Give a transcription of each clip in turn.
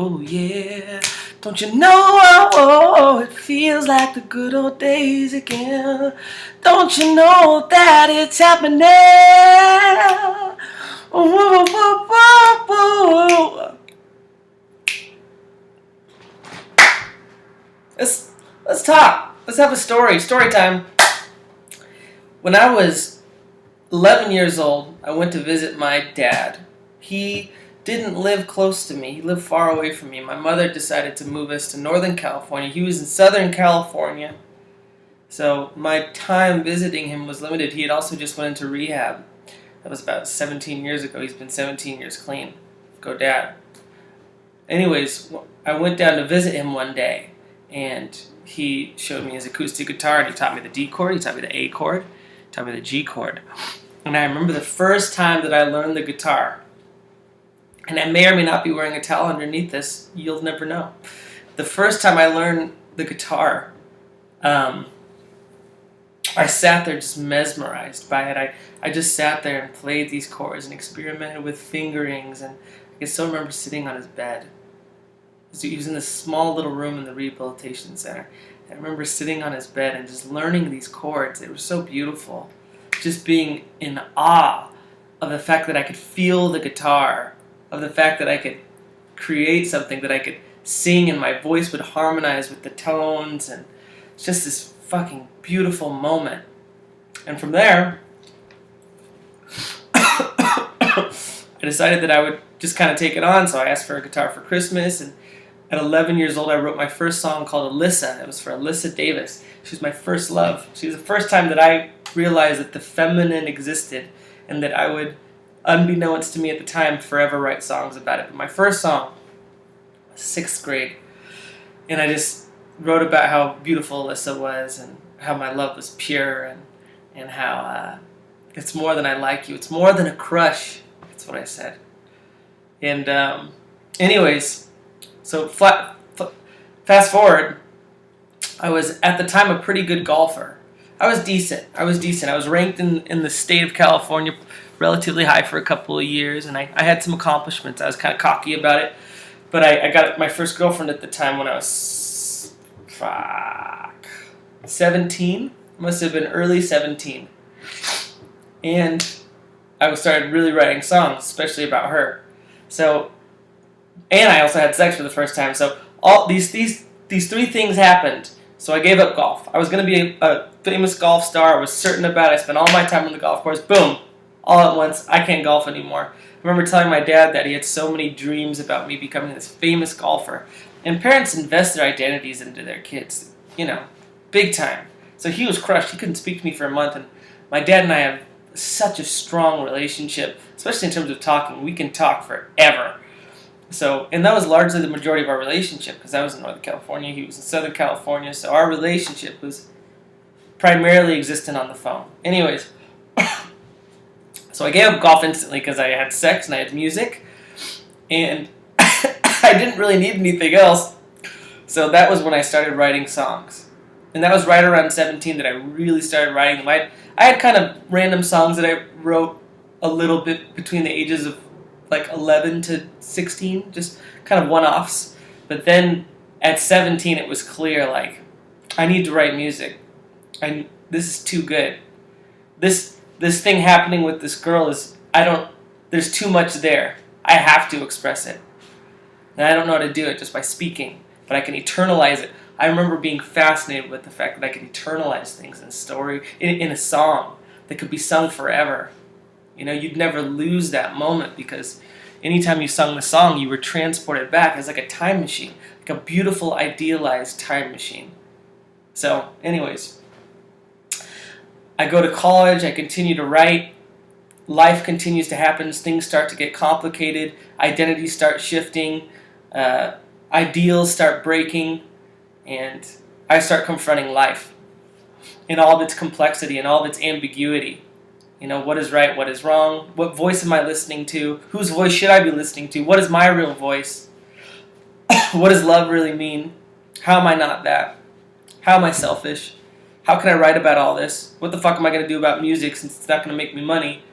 Oh yeah. Don't you know it feels like the good old days again? Don't you know that it's happening? Woo, woo, woo, woo. Let's talk. Let's have a story time. When I was 11 years old, I went to visit my dad. He didn't live close to me. He lived far away from me. My mother decided to move us to Northern California. He was in Southern California. So my time visiting him was limited. He had also just went into rehab. That was about 17 years ago. He's been 17 years clean. Go dad. Anyways, I went down to visit him one day, and he showed me his acoustic guitar, and he taught me the D chord, he taught me the A chord, he taught me the G chord. And I remember the first time that I learned the guitar, and I may or may not be wearing a towel underneath this, you'll never know. The first time I learned the guitar, I sat there just mesmerized by it. I just sat there and played these chords and experimented with fingerings, and I can still remember sitting on his bed. He was in this small little room in the rehabilitation center. I remember sitting on his bed and just learning these chords. They were so beautiful. Just being in awe of the fact that I could feel the guitar, of the fact that I could create something, that I could sing and my voice would harmonize with the tones, and it's just this fucking beautiful moment. And from there, I decided that I would just kind of take it on, so I asked for a guitar for Christmas, and at 11 years old, I wrote my first song called Alyssa. It was for Alyssa Davis. She was my first love. She was the first time that I realized that the feminine existed, and that I would, unbeknownst to me at the time, forever write songs about it. But my first song was 6th grade, and I just wrote about how beautiful Alyssa was, and how my love was pure, and how it's more than I like you. It's more than a crush. That's what I said. And anyways, so fast forward, I was at the time a pretty good golfer. I was decent. I was ranked in the state of California relatively high for a couple of years, and I had some accomplishments. I was kind of cocky about it. But I got my first girlfriend at the time when I was 17. Must have been early 17. And I started really writing songs, especially about her. So, and I also had sex for the first time. So all these 3 things happened. So I gave up golf. I was going to be a famous golf star. I was certain about it. I spent all my time on the golf course. Boom. All at once. I can't golf anymore. I remember telling my dad that he had so many dreams about me becoming this famous golfer. And parents invest their identities into their kids. You know, big time. So he was crushed. He couldn't speak to me for a month. And my dad and I have such a strong relationship, especially in terms of talking. We can talk forever. So, and that was largely the majority of our relationship, because I was in Northern California, he was in Southern California, so our relationship was primarily existent on the phone. Anyways, so I gave up golf instantly because I had sex and I had music, and I didn't really need anything else. So that was when I started writing songs. And that was right around 17 that I really started writing them. I had kind of random songs that I wrote a little bit between the ages of like 11 to 16, just kind of one-offs. But then at 17, it was clear, like, I need to write music. This is too good. This thing happening with this girl is, there's too much there. I have to express it. And I don't know how to do it just by speaking, but I can eternalize it. I remember being fascinated with the fact that I could eternalize things in a story, in a song that could be sung forever. You know, you'd never lose that moment, because anytime you sung the song, you were transported back. It's like a time machine, like a beautiful, idealized time machine. So, anyways, I go to college, I continue to write, life continues to happen, things start to get complicated, identities start shifting, ideals start breaking, and I start confronting life in all of its complexity and all of its ambiguity. You know, what is right, what is wrong? What voice am I listening to? Whose voice should I be listening to? What is my real voice? What does love really mean? How am I not that? How am I selfish? How can I write about all this? What the fuck am I going to do about music since it's not going to make me money?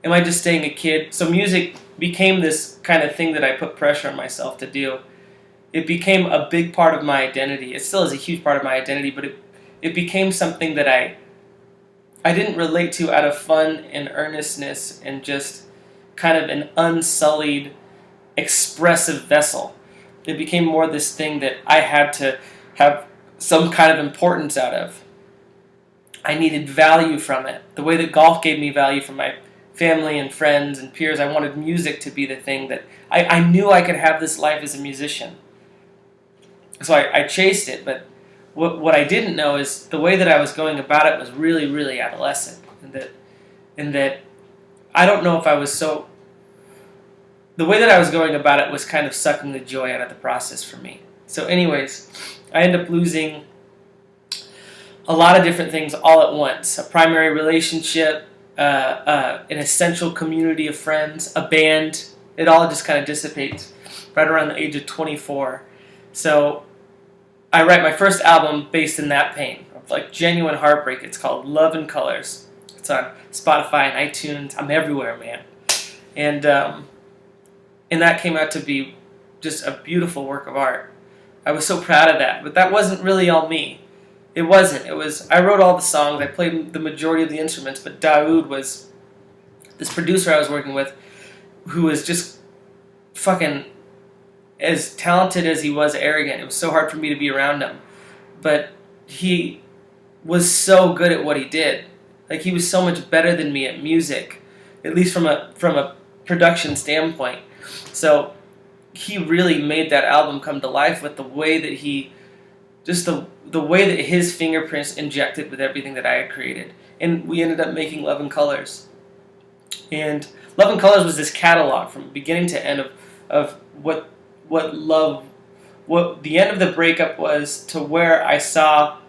Am I just staying a kid? So music became this kind of thing that I put pressure on myself to do. it became a big part of my identity. It still is a huge part of my identity, but it became something that I didn't relate to out of fun and earnestness and just kind of an unsullied, expressive vessel. It became more this thing that I had to have some kind of importance out of. I needed value from it. The way that golf gave me value from my family and friends and peers, I wanted music to be the thing that I knew I could have this life as a musician. So I chased it, but what I didn't know is the way that I was going about it was really, really adolescent. And that I don't know if I was so... The way that I was going about it was kind of sucking the joy out of the process for me. So anyways, I ended up losing a lot of different things all at once. A primary relationship, an essential community of friends, a band. It all just kind of dissipates right around the age of 24. So I write my first album based in that pain, of like genuine heartbreak. It's called Love in Colors. It's on Spotify and iTunes. I'm everywhere, man. And that came out to be just a beautiful work of art. I was so proud of that, but that wasn't really all me. It wasn't. It was, I wrote all the songs, I played the majority of the instruments, but Daoud was this producer I was working with who was just fucking as talented as he was arrogant. It was so hard for me to be around him. But he was so good at what he did. Like, he was so much better than me at music, at least from a production standpoint. So he really made that album come to life with the way that he, just the way that his fingerprints injected with everything that I had created. And we ended up making Love in Colors. And Love in Colors was this catalog from beginning to end of what the end of the breakup was to where I saw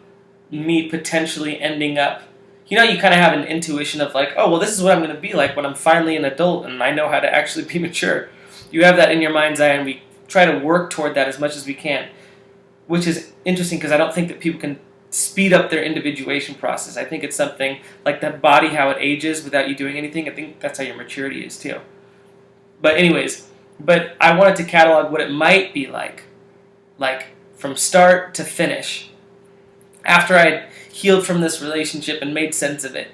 me potentially ending up. You know, you kind of have an intuition of like, oh, well, this is what I'm going to be like when I'm finally an adult and I know how to actually be mature. You have that in your mind's eye, and we try to work toward that as much as we can, which is interesting because I don't think that people can speed up their individuation process. I think it's something like that body, how it ages without you doing anything. I think that's how your maturity is too. But anyways, I wanted to catalog what it might be like from start to finish, after I'd healed from this relationship and made sense of it.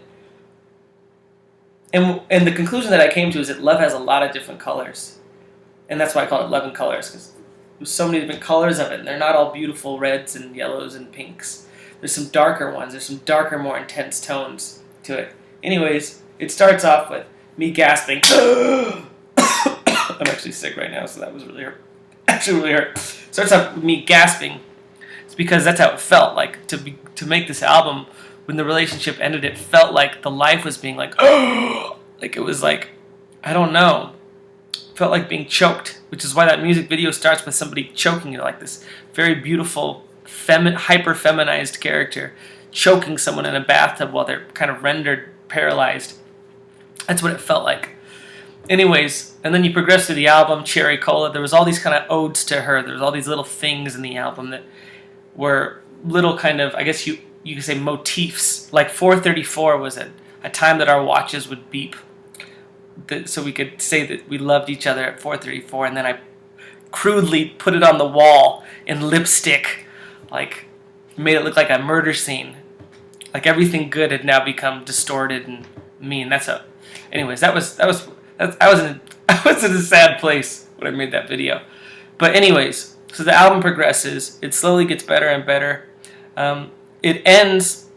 And the conclusion that I came to is that love has a lot of different colors. And that's why I call it Love in Colors, because there's so many different colors of it, and they're not all beautiful reds and yellows and pinks. There's some darker ones. There's some darker, more intense tones to it. Anyways, it starts off with me gasping. I'm actually sick right now, so that was really hurt. Actually really hurt. Starts off with me gasping. It's because that's how it felt like to make this album. When the relationship ended, it felt like the life was being like, like it was like, I don't know. Felt like being choked, which is why that music video starts with somebody choking you, like this very beautiful, hyper-feminized character choking someone in a bathtub while they're kind of rendered paralyzed. That's what it felt like. Anyways, and then you progress through the album, Cherry Cola. There was all these kind of odes to her. There was all these little things in the album that were little kind of, I guess you could say, motifs. Like 4:34 was a time that our watches would beep, so we could say that we loved each other at 4:34, and then I crudely put it on the wall in lipstick, like made it look like a murder scene, like everything good had now become distorted and mean. Anyways, I was in a sad place when I made that video. But anyways, so the album progresses. It slowly gets better and better. It ends.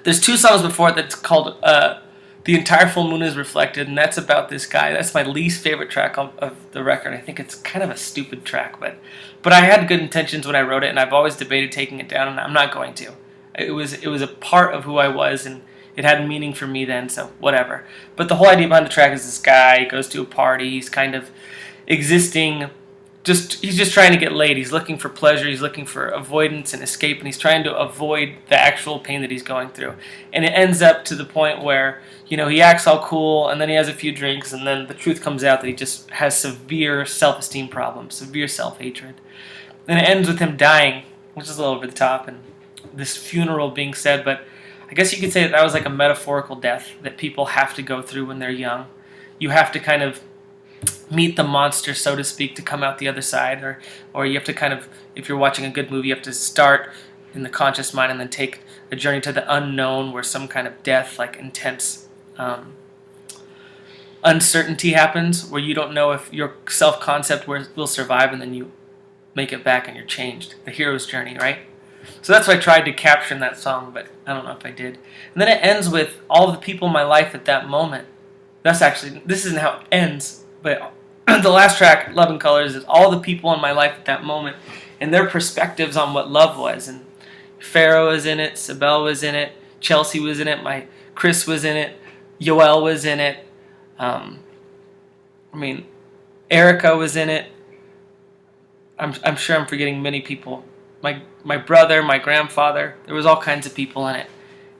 There's 2 songs before it that's called The Entire Full Moon is Reflected, and that's about this guy. That's my least favorite track of the record. I think it's kind of a stupid track, but I had good intentions when I wrote it, and I've always debated taking it down, and I'm not going to. It was a part of who I was, and it had meaning for me then, so whatever. But the whole idea behind the track is this guy goes to a party. He's kind of existing. He's just trying to get laid. He's looking for pleasure. He's looking for avoidance and escape, and he's trying to avoid the actual pain that he's going through. And it ends up to the point where, he acts all cool, and then he has a few drinks, and then the truth comes out that he just has severe self-esteem problems, severe self-hatred. And it ends with him dying, which is a little over the top, and this funeral being said, but I guess you could say that was like a metaphorical death that people have to go through when they're young. You have to kind of meet the monster, so to speak, to come out the other side, or you have to kind of, if you're watching a good movie, you have to start in the conscious mind and then take a journey to the unknown, where some kind of death, like intense uncertainty happens, where you don't know if your self-concept will survive, and then you make it back and you're changed. The hero's journey, right? So that's what I tried to capture in that song, but I don't know if I did. And then it ends with all the people in my life at that moment. This isn't how it ends, but the last track, Love and Colors, is all the people in my life at that moment and their perspectives on what love was. And Pharaoh was in it, Sibel was in it, Chelsea was in it, Chris was in it, Yoel was in it. Erica was in it. I'm sure I'm forgetting many people. My brother, my grandfather. There was all kinds of people in it,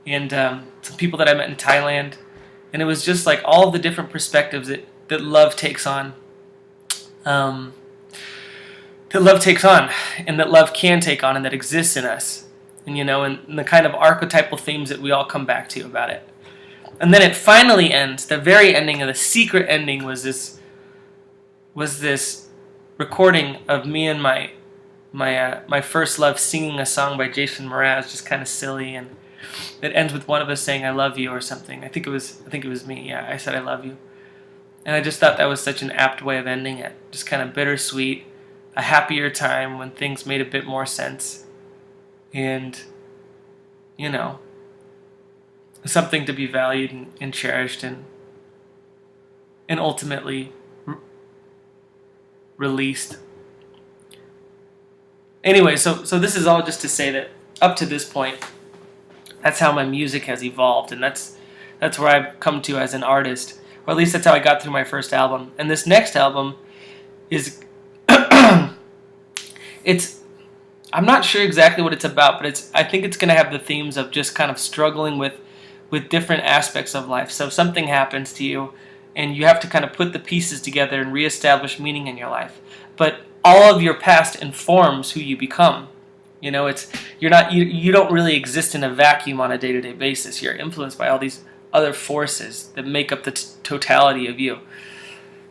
and some people that I met in Thailand. And it was just like all the different perspectives that love takes on. That love takes on, and that love can take on, and that exists in us. And and the kind of archetypal themes that we all come back to about it. And then it finally ends. The very ending, of the secret ending, was this recording of me and my first love singing a song by Jason Mraz, just kind of silly, and it ends with one of us saying "I love you" or something. I think it was me. Yeah, I said "I love you," and I just thought that was such an apt way of ending it. Just kind of bittersweet, a happier time when things made a bit more sense, and something to be valued and cherished and ultimately released. Anyway, so this is all just to say that up to this point, that's how my music has evolved, and that's where I've come to as an artist, or at least that's how I got through my first album. And this next album is I'm not sure exactly what it's about, but I think it's going to have the themes of just kind of struggling with different aspects of life. So something happens to you, and you have to kind of put the pieces together and reestablish meaning in your life. But all of your past informs who you become. You don't really exist in a vacuum on a day-to-day basis. You're influenced by all these other forces that make up the totality of you.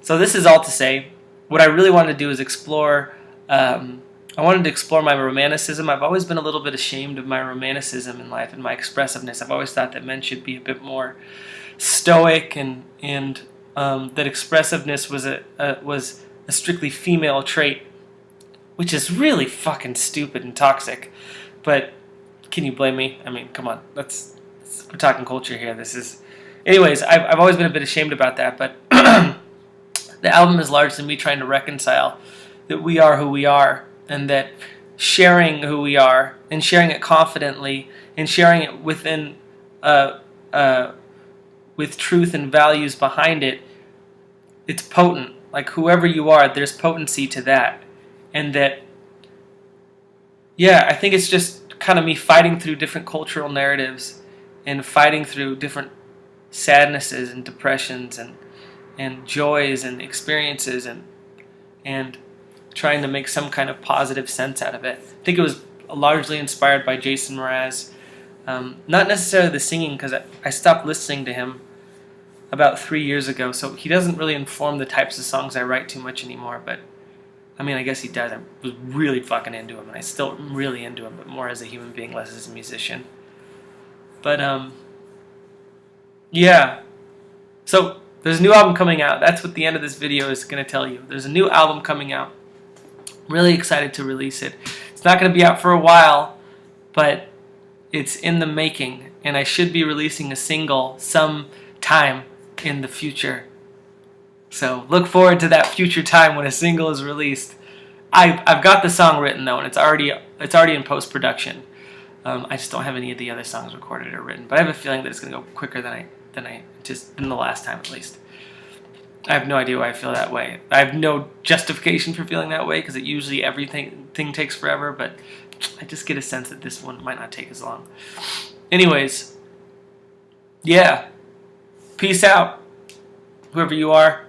So this is all to say, what I really wanted to do is explore. I wanted to explore my romanticism. I've always been a little bit ashamed of my romanticism in life and my expressiveness. I've always thought that men should be a bit more stoic, and that expressiveness was a strictly female trait, which is really fucking stupid and toxic. But can you blame me? I mean, come on, we're talking culture here. Anyways, I've always been a bit ashamed about that. But the album is largely me trying to reconcile that we are who we are, and that sharing who we are, and sharing it confidently, and sharing it within with truth and values behind it, it's potent. Like, whoever you are, there's potency to that. And that, I think it's just kind of me fighting through different cultural narratives, and fighting through different sadnesses and depressions and joys and experiences, and trying to make some kind of positive sense out of it. I think it was largely inspired by Jason Mraz. Not necessarily the singing, because I stopped listening to him about 3 years ago, so he doesn't really inform the types of songs I write too much anymore. But I mean, I guess he does. I was really fucking into him, and I still am really into him, but more as a human being, less as a musician. But so there's a new album coming out. That's what the end of this video is going to tell you. There's a new album coming out. Really excited to release it. It's not going to be out for a while, but it's in the making, and I should be releasing a single sometime in the future. So look forward to that future time when a single is released. I've got the song written though, and it's already in post-production. I just don't have any of the other songs recorded or written, but I have a feeling that it's going to go quicker than the last time, at least. I have no idea why I feel that way. I have no justification for feeling that way, because usually everything takes forever, but I just get a sense that this one might not take as long. Anyways, peace out, whoever you are.